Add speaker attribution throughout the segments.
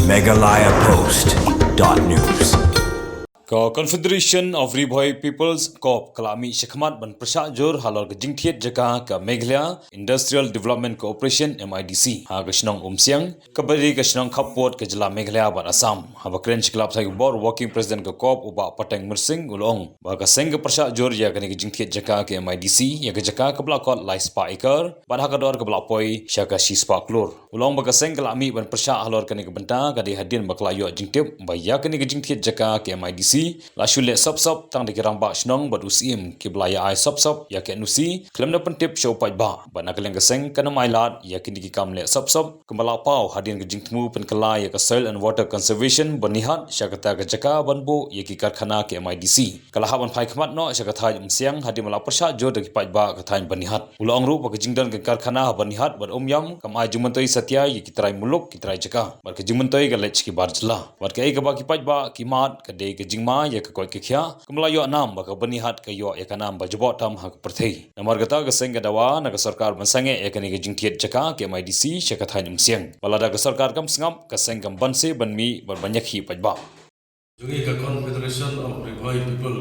Speaker 1: Meghalaya Post.news.
Speaker 2: Confederation of Riboy Peoples Corp Kalami Shikmat ban Prashajur halal ke jingthiet jaka ke Meghalaya Industrial Development Corporation MIDC ha gashnong umsiang kabari gashnong khapot ke jila Meghalaya ban Assam ha bakren chiklap sai bor working president ke corp uba pateng mersing ulong ba ka seng ke Prashajur ya ke jingthiet jaka ke MIDC ya ke jaka ke blakot laispa ikar ban ha kador ke blakpoi syaka shispa klur ulong ba ka seng kalami ban Prasha halor ke benta ka di hadin baklayo jingtip ba ya ke jingthiet jaka ke MIDC la shule sop tang de kirang ba shnong bad usim ki blaya ai sop ya ke nusi klem na pentip show pai ba bana keleng geseng kana mailat ya ki ki kam le sop kembala pau hadin ke jingtmu pen kala ya ke soil and water conservation banihat syakata ke jaka banbu ya ki karkhana ke MIDC kala haban phai khmat no syakata umsiang hadi mala persha jo de ki pai ba ka thain banihat ulong ru ba ke jingdan ke karkhana banihat bad umyam kam ai jumantoi satya ya ki trai muluk ki trai jaka bar ke jumantoi ke lech ki barjla bar ke ai ke ba ki pai ba ki mat ke de ke jingma ya ke koi ke khia kemla yo nam ba ka banihat ke yo ya kanam ba jabo tam ha perthei namar gata ke seng dawa na ke sarkar bansange ya ke ni ke jingtiet jaka ke MIDC syakatha nimsiang balada ke sarkar kam sngap ke seng kam banse banmi bar banyak hi pajba
Speaker 3: Jungi ke Confederation of Riboy People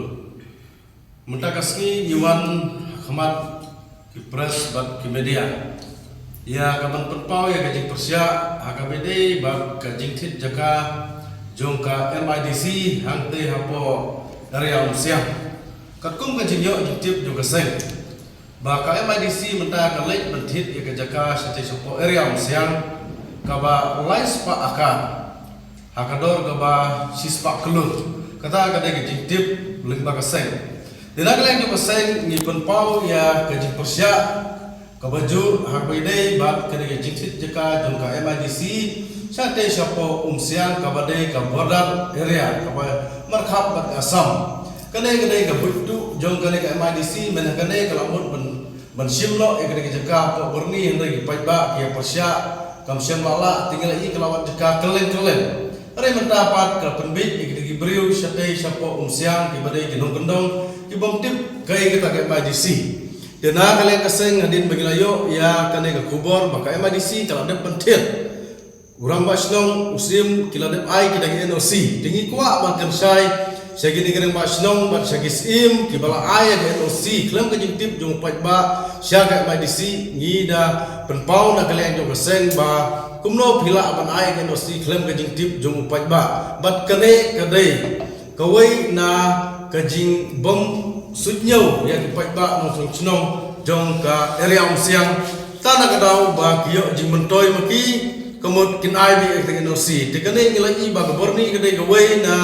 Speaker 3: Menta kasni yuan khamat ki press bat ki media ya kaban penpau ya gajing persya akabede ba gajing thit jaka jongka MIDC hangte hapo area umsiang katkum gajing yo jitip juga seng ba ka MIDC menta ka lek benthit ya jaka sate sopo area umsiang kaba lais pa aka hakador gaba sispa kelur kata kade gajing tip lengba ka seng dinaglang juga seng ni penpau ya gajing persya kabaju hakbide bat kade gajing thit jaka jongka MIDC sate siapo umsiang kabade ka border area kaba markhap bat Assam kade ka butu jong kade ka MIDC men kade ka lamut ben simlo e kade jaka po berni hendak paiba ki persya kam siam lala tinggal i kelawat jaka kelen are mendapat ka penbit e kade beriu sate siapo umsiang ki bade ginong gendong ki bomtip kai kita ka MIDC dena kale kaseng hadin bagilayo ya kade ka kubor baka MIDC kalau de pentit urang basnong usim kiladep ai kidagi NOC tingi kwa makan sai segi negeri basnong bat segi sim kibala ai ke NOC klem ke jingtip jong pajba syaga MIDC ngida penpau na kalian jong seng ba kumno pila ban ai ke NOC klem ke jingtip jong pajba bat kane kawai na kajing bom sudnyau ya ki pajba no snong jong ka area umsiang tanah kadau ba kiyo jing mentoi maki kemud kin ai bi ek NOC tikane ngilai ba goborni kade gawai na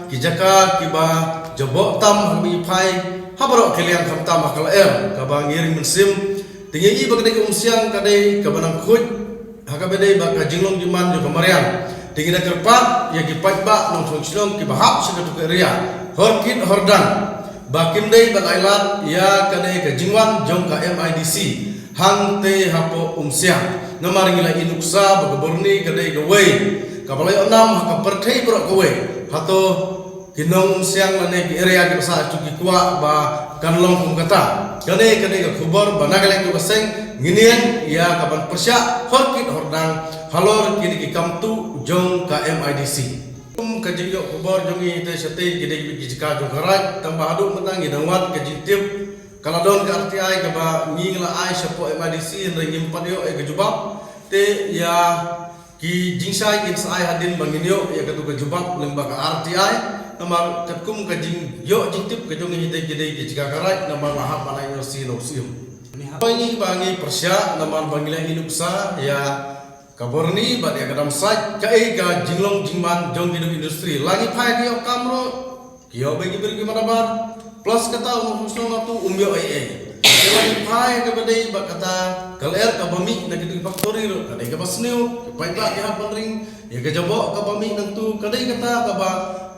Speaker 3: kijaka kiba jabo tam bi phai habaro kelian kham tam akal ka ba ngiring mensim tingi ba kade umsiang kade ka banang khut hakabede ba ka jinglong jiman jo kamarian tingi da kerpat ya ki pajba nong chong ki ba hap sekatu area horkit hordan ba kimdei ba lailat ya kade ka jingwan jong ka MIDC hangte hapo umsiang namaring ila inuksa bagaborni kadai gawai kapalay onam haka perthai bro gawai hato kinong umsiang lane ki area ki basa chuki kwa ba kanlong kum kata kadai ka khubor banagaleng ko seng nginian ya kapan persya horkit hordang halor kini ki kamtu jong ka MIDC kajing yo khubor jongi te sate gede ki jika jong karat tambah adu mentang gidawat kajing tip kaladon ka RTI ka ba ngingla ai sapo MIDC ringim padyo e gejubab te ya ki jingsai kin sai hadin banginyo ya katu gejubab lembaga RTI namar katkum ka jing yo jingtip ka jong hide gede jika karai namar lahap malai no sium ini bangi persya namar bangila inuksa ya kaborni bad ya kadam sai kai ka jinglong jingman jong industri lagi phai ki kamro yo bagi beri manabar plus kata musnong tu umyo ai lagi phai ka badai ba kata kaler ka bami na kitu factory ro kadai ka basneu pai ba ya panring ya ka jabo ka bami nang tu kadai kata ka ba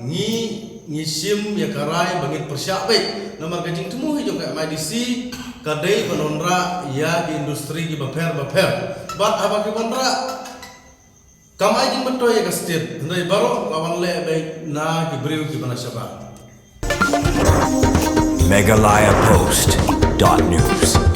Speaker 3: ngisim ya karai bangit persya baik nomor gajing temu jo ka MIDC kadai penonra ya di industri ki baper bat apa ki bandra kamai jing betoy ka state ndai baro lawan le baik na ki briu ki bana syaba
Speaker 1: Meghalaya Post.news.